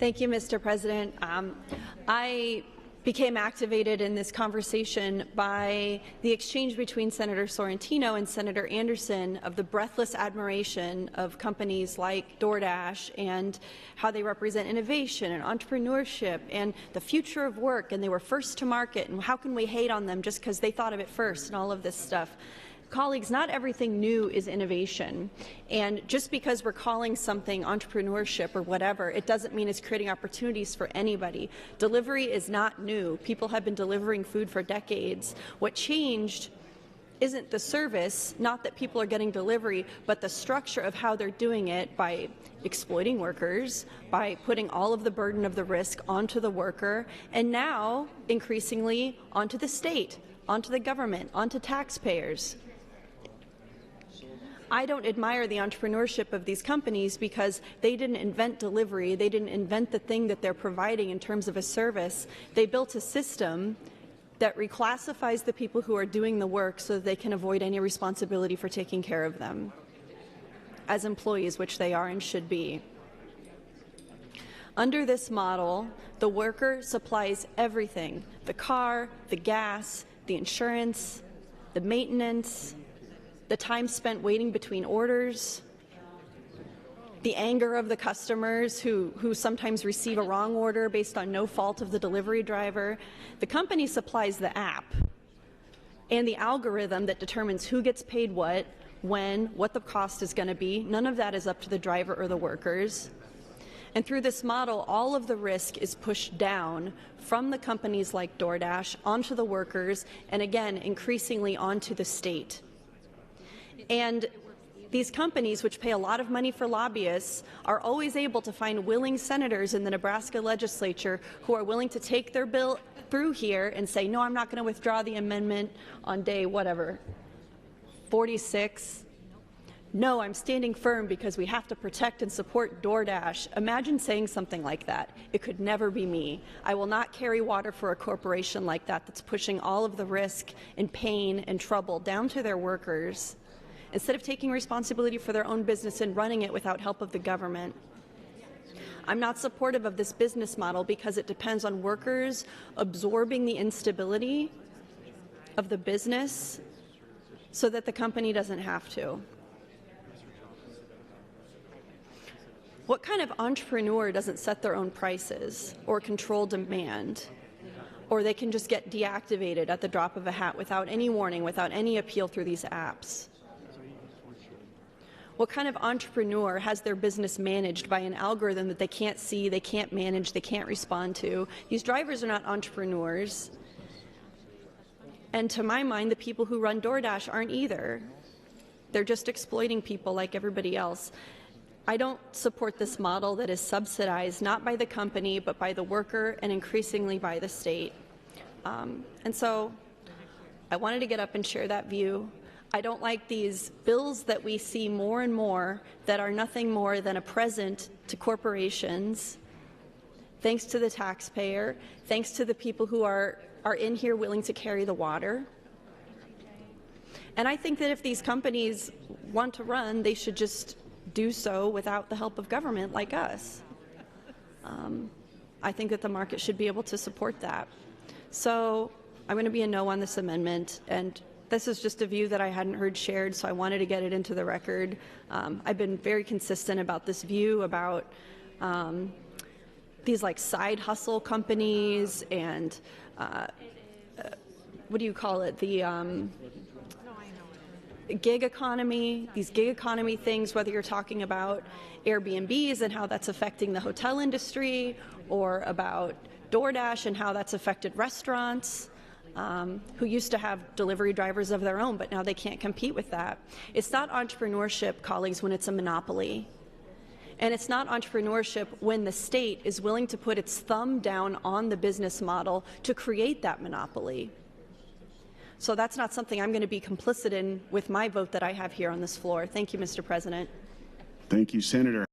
Thank you, Mr. President. I became activated in this conversation by the exchange between Senator Sorrentino and Senator Anderson of the breathless admiration of companies like DoorDash and how they represent innovation and entrepreneurship and the future of work, and they were first to market, and how can we hate on them just because they thought of it first and all of this stuff. Colleagues, not everything new is innovation, and just because we're calling something entrepreneurship or whatever, it doesn't mean it's creating opportunities for anybody. Delivery is not new. People have been delivering food for decades. What changed isn't the service, not that people are getting delivery, but the structure of how they're doing it by exploiting workers, by putting all of the burden of the risk onto the worker, and now increasingly onto the state, onto the government, onto taxpayers. I don't admire the entrepreneurship of these companies because they didn't invent delivery. They didn't invent the thing that they're providing in terms of a service. They built a system that reclassifies the people who are doing the work so that they can avoid any responsibility for taking care of them as employees, which they are and should be. Under this model, the worker supplies everything: the car, the gas, the insurance, the maintenance, the time spent waiting between orders, the anger of the customers who sometimes receive a wrong order based on no fault of the delivery driver. The company supplies the app and the algorithm that determines who gets paid what, when, what the cost is going to be. None of that is up to the driver or the workers. And through this model, all of the risk is pushed down from the companies like DoorDash onto the workers, and again, increasingly onto the state. And these companies, which pay a lot of money for lobbyists, are always able to find willing senators in the Nebraska Legislature who are willing to take their bill through here and say, no, I'm not going to withdraw the amendment on day whatever, 46. No, I'm standing firm because we have to protect and support DoorDash. Imagine saying something like that. It could never be me. I will not carry water for a corporation like that that's pushing all of the risk and pain and trouble down to their workers, instead of taking responsibility for their own business and running it without help of the government. I'm not supportive of this business model because it depends on workers absorbing the instability of the business so that the company doesn't have to. What kind of entrepreneur doesn't set their own prices or control demand? Or they can just get deactivated at the drop of a hat without any warning, without any appeal through these apps? What kind of entrepreneur has their business managed by an algorithm that they can't see, they can't manage, they can't respond to? These drivers are not entrepreneurs. And to my mind, the people who run DoorDash aren't either. They're just exploiting people like everybody else. I don't support this model that is subsidized not by the company but by the worker and increasingly by the state. And so I wanted to get up and share that view. I don't like these bills that we see more and more that are nothing more than a present to corporations, thanks to the taxpayer, thanks to the people who are in here willing to carry the water. And I think that if these companies want to run, they should just do so without the help of government like us. I think that the market should be able to support that. So I'm going to be a no on this amendment, and this is just a view that I hadn't heard shared, so I wanted to get it into the record. I've been very consistent about this view about these like side hustle companies and what do you call it? The gig economy, these gig economy things, whether you're talking about Airbnbs and how that's affecting the hotel industry, or about DoorDash and how that's affected restaurants. Who used to have delivery drivers of their own, but now they can't compete with that. It's not entrepreneurship, colleagues, when it's a monopoly. And it's not entrepreneurship when the state is willing to put its thumb down on the business model to create that monopoly. So that's not something I'm going to be complicit in with my vote that I have here on this floor. Thank you, Mr. President. Thank you, Senator.